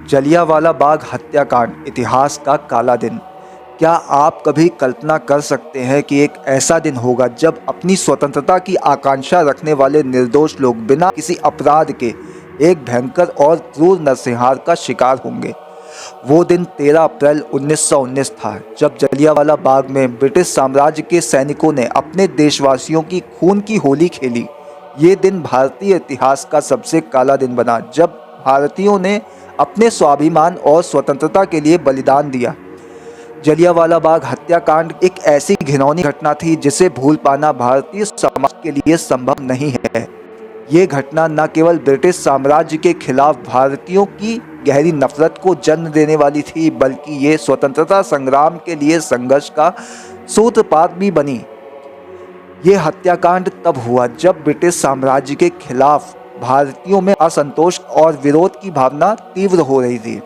जलियांवाला बाग हत्याकांड इतिहास का काला दिन। क्या आप कभी कल्पना कर सकते हैं कि एक ऐसा दिन होगा जब अपनी स्वतंत्रता की आकांक्षा रखने वाले निर्दोष लोग बिना किसी अपराध के एक भयंकर और क्रूर नरसंहार का शिकार होंगे। वो दिन 13 अप्रैल 1919 था, जब जलियांवाला बाग में ब्रिटिश साम्राज्य के सैनिकों ने अपने देशवासियों की खून की होली खेली। ये दिन भारतीय इतिहास का सबसे काला दिन बना, जब भारतीयों ने अपने स्वाभिमान और स्वतंत्रता के लिए बलिदान दिया। जलियांवाला बाग हत्याकांड एक ऐसी घिनौनी घटना थी जिसे भूल पाना भारतीय समाज के लिए संभव नहीं है। ये घटना न केवल ब्रिटिश साम्राज्य के खिलाफ भारतीयों की गहरी नफरत को जन्म देने वाली थी, बल्कि ये स्वतंत्रता संग्राम के लिए संघर्ष का सूत्रपात भी बनी। ये हत्याकांड तब हुआ जब ब्रिटिश साम्राज्य के खिलाफ भारतीयों में असंतोष और विरोध की भावना तीव्र हो रही थी।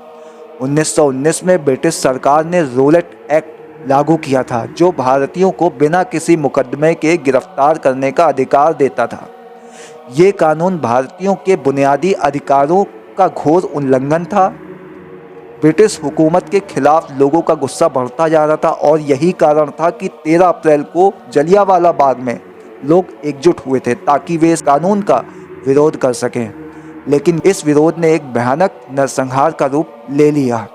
1919 में ब्रिटिश सरकार ने रोलेट एक्ट लागू किया था, जो भारतीयों को बिना किसी मुकदमे के गिरफ्तार करने का अधिकार देता था। ये कानून भारतीयों के बुनियादी अधिकारों का घोर उल्लंघन था। ब्रिटिश हुकूमत के खिलाफ लोगों का गुस्सा बढ़ता जा रहा था और यही कारण था कि 13 अप्रैल को जलियांवाला बाग में लोग एकजुट हुए थे ताकि वे इस कानून का विरोध कर सकें। लेकिन इस विरोध ने एक भयानक नरसंहार का रूप ले लिया।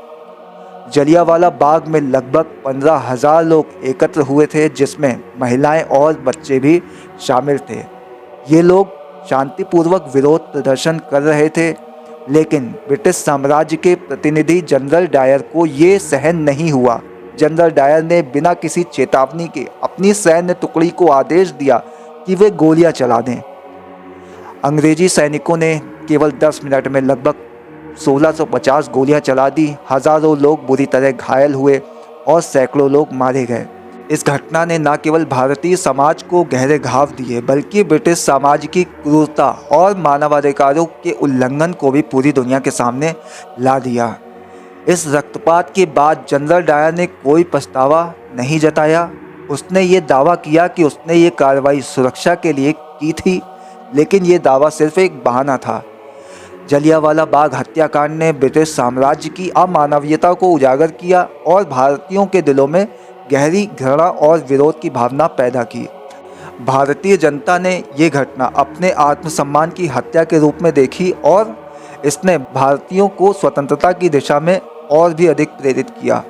जलियांवाला बाग में लगभग 15,000 लोग एकत्र हुए थे, जिसमें महिलाएं और बच्चे भी शामिल थे। ये लोग शांतिपूर्वक विरोध प्रदर्शन कर रहे थे, लेकिन ब्रिटिश साम्राज्य के प्रतिनिधि जनरल डायर को ये सहन नहीं हुआ। जनरल डायर ने बिना किसी चेतावनी के अपनी सैन्य टुकड़ी को आदेश दिया कि वे गोलियां चला दें। अंग्रेजी सैनिकों ने केवल 10 मिनट में लगभग 1650 गोलियां चला दी। हजारों लोग बुरी तरह घायल हुए और सैकड़ों लोग मारे गए। इस घटना ने न केवल भारतीय समाज को गहरे घाव दिए, बल्कि ब्रिटिश साम्राज्य की क्रूरता और मानवाधिकारों के उल्लंघन को भी पूरी दुनिया के सामने ला दिया। इस रक्तपात के बाद जनरल डायर ने कोई पछतावा नहीं जताया। उसने ये दावा किया कि उसने ये कार्रवाई सुरक्षा के लिए की थी, लेकिन ये दावा सिर्फ एक बहाना था। जलियांवाला बाग हत्याकांड ने ब्रिटिश साम्राज्य की अमानवीयता को उजागर किया और भारतीयों के दिलों में गहरी घृणा और विरोध की भावना पैदा की। भारतीय जनता ने ये घटना अपने आत्मसम्मान की हत्या के रूप में देखी और इसने भारतीयों को स्वतंत्रता की दिशा में और भी अधिक प्रेरित किया।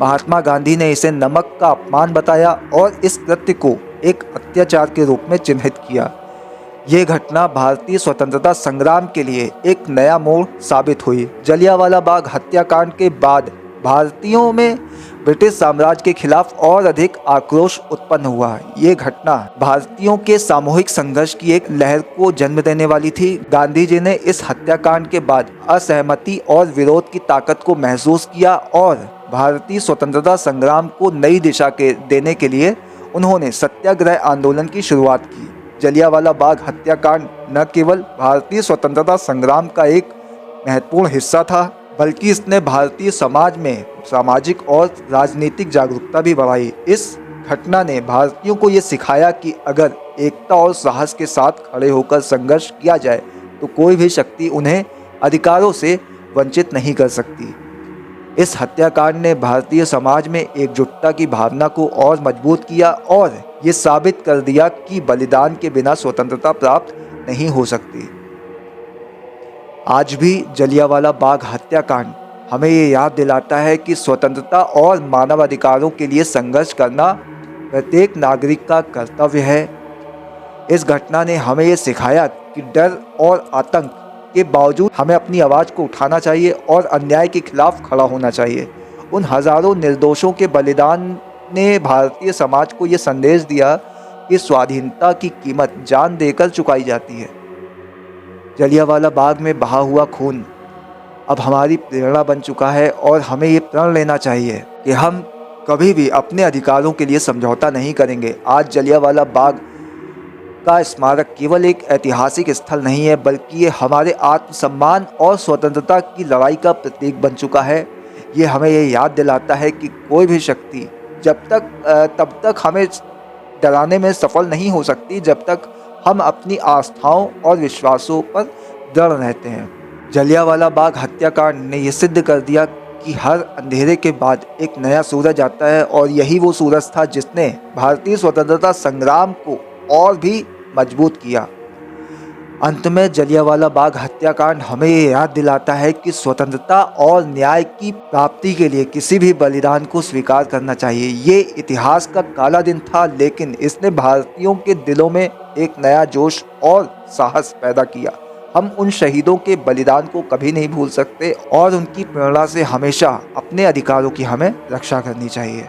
महात्मा गांधी ने इसे नमक का अपमान बताया और इस कृत्य को एक अत्याचार के रूप में चिन्हित किया। ये घटना भारतीय स्वतंत्रता संग्राम के लिए एक नया मोड़ साबित हुई। जलियांवाला बाग हत्याकांड के बाद भारतीयों में ब्रिटिश साम्राज्य के खिलाफ और अधिक आक्रोश उत्पन्न हुआ। ये घटना भारतीयों के सामूहिक संघर्ष की एक लहर को जन्म देने वाली थी। गांधी जी ने इस हत्याकांड के बाद असहमति और विरोध की ताकत को महसूस किया और भारतीय स्वतंत्रता संग्राम को नई दिशा देने के लिए उन्होंने सत्याग्रह आंदोलन की शुरुआत की। जलियांवाला बाग हत्याकांड न केवल भारतीय स्वतंत्रता संग्राम का एक महत्वपूर्ण हिस्सा था, बल्कि इसने भारतीय समाज में सामाजिक और राजनीतिक जागरूकता भी बढ़ाई। इस घटना ने भारतीयों को ये सिखाया कि अगर एकता और साहस के साथ खड़े होकर संघर्ष किया जाए तो कोई भी शक्ति उन्हें अधिकारों से वंचित नहीं कर सकती। इस हत्याकांड ने भारतीय समाज में एकजुटता की भावना को और मजबूत किया और ये साबित कर दिया कि बलिदान के बिना स्वतंत्रता प्राप्त नहीं हो सकती। आज भी जलियांवाला बाग हत्याकांड हमें ये याद दिलाता है कि स्वतंत्रता और मानवाधिकारों के लिए संघर्ष करना प्रत्येक नागरिक का कर्तव्य है। इस घटना ने हमें ये सिखाया कि डर और आतंक के बावजूद हमें अपनी आवाज़ को उठाना चाहिए और अन्याय के खिलाफ खड़ा होना चाहिए। उन हजारों निर्दोषों के बलिदान ने भारतीय समाज को ये संदेश दिया कि स्वाधीनता की कीमत जान देकर चुकाई जाती है। जलियांवाला बाग में बहा हुआ खून अब हमारी प्रेरणा बन चुका है और हमें ये प्रण लेना चाहिए कि हम कभी भी अपने अधिकारों के लिए समझौता नहीं करेंगे। आज जलियांवाला बाग का स्मारक केवल एक ऐतिहासिक स्थल नहीं है, बल्कि ये हमारे आत्मसम्मान और स्वतंत्रता की लड़ाई का प्रतीक बन चुका है। ये हमें ये याद दिलाता है कि कोई भी शक्ति तब तक हमें डराने में सफल नहीं हो सकती जब तक हम अपनी आस्थाओं और विश्वासों पर दृढ़ रहते हैं। जलियांवाला बाग हत्याकांड ने यह सिद्ध कर दिया कि हर अंधेरे के बाद एक नया सूरज आता है, और यही वो सूरज था जिसने भारतीय स्वतंत्रता संग्राम को और भी मजबूत किया। अंत में जलियांवाला बाग हत्याकांड हमें ये याद दिलाता है कि स्वतंत्रता और न्याय की प्राप्ति के लिए किसी भी बलिदान को स्वीकार करना चाहिए। ये इतिहास का काला दिन था, लेकिन इसने भारतीयों के दिलों में एक नया जोश और साहस पैदा किया। हम उन शहीदों के बलिदान को कभी नहीं भूल सकते और उनकी प्रेरणा से हमेशा अपने अधिकारों की हमें रक्षा करनी चाहिए।